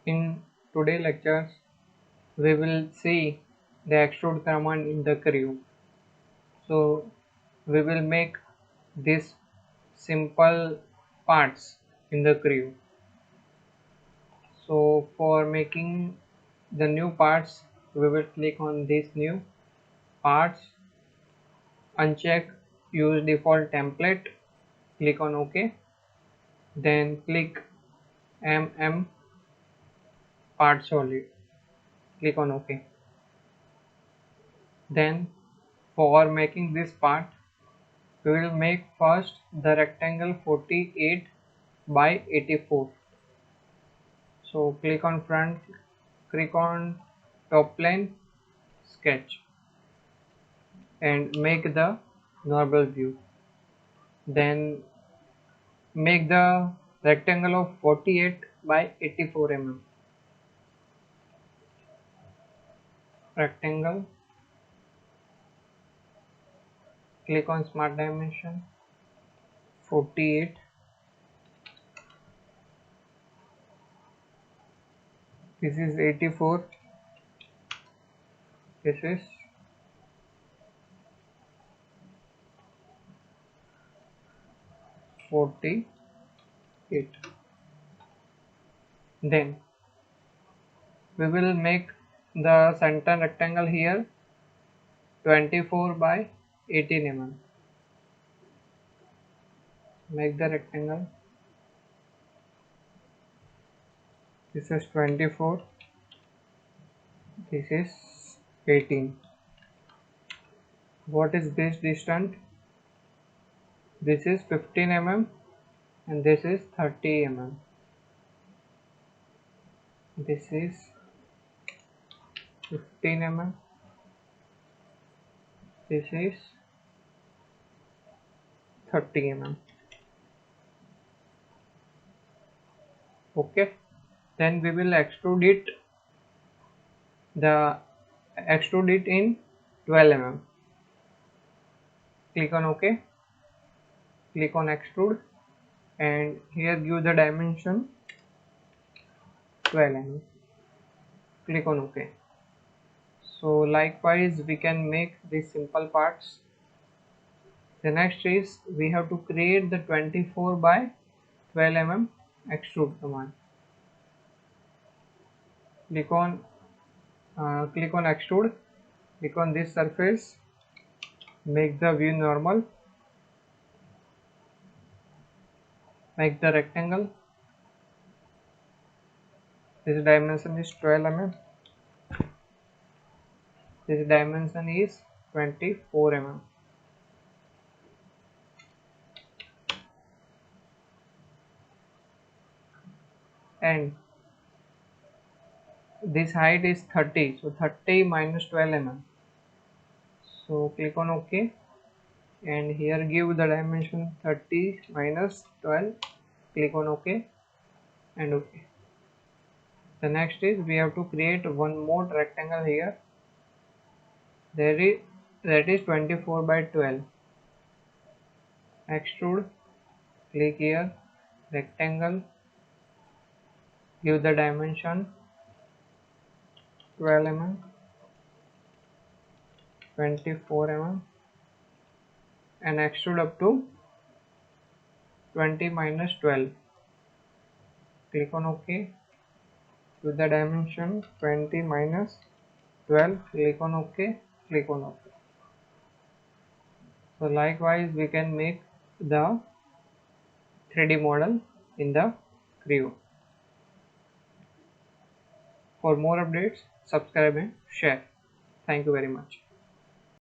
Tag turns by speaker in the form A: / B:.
A: In today's lectures, we will see the extrude command in the creo. So we will make these simple parts in the creo. So for making the new parts, we will click on this new parts, uncheck use default template, click on OK, then click part solid, click on OK. Then for making this part, we will make first the rectangle 48 by 84. So click on front, click on top plane, sketch, and make the normal view. Then make the rectangle of 48 by 84 mm. Rectangle, click on smart dimension, 48, this is 84, this is 48. Then we will make the center rectangle here 24 by 18 mm. Make the rectangle, this is 24, this is 18. What is this distance? This is 15 mm and this is 30 mm. This is 15 mm, this is 30 mm. Okay, then we will extrude it in 12 mm. Click on OK, click on extrude, and here give the dimension 12 mm. Click on OK. So likewise we can make these simple parts. The next is we have to create the 24 by 12 mm extrude command. Click on extrude, click on this surface, make the view normal, make the rectangle, this dimension is 12 mm, this dimension is 24 mm, and this height is 30, so 30 minus 12 mm. So click on OK, and here give the dimension 30 minus 12, click on OK and OK. The next is we have to create one more rectangle here, that is 24 by 12. Extrude, click here, rectangle, give the dimension 12 mm, 24 mm, and extrude up to 20 minus 12. Click on OK, give the dimension 20 minus 12, click on OK, click on OK. So likewise we can make the 3D model in the creo. For more updates, subscribe and share. Thank you very much.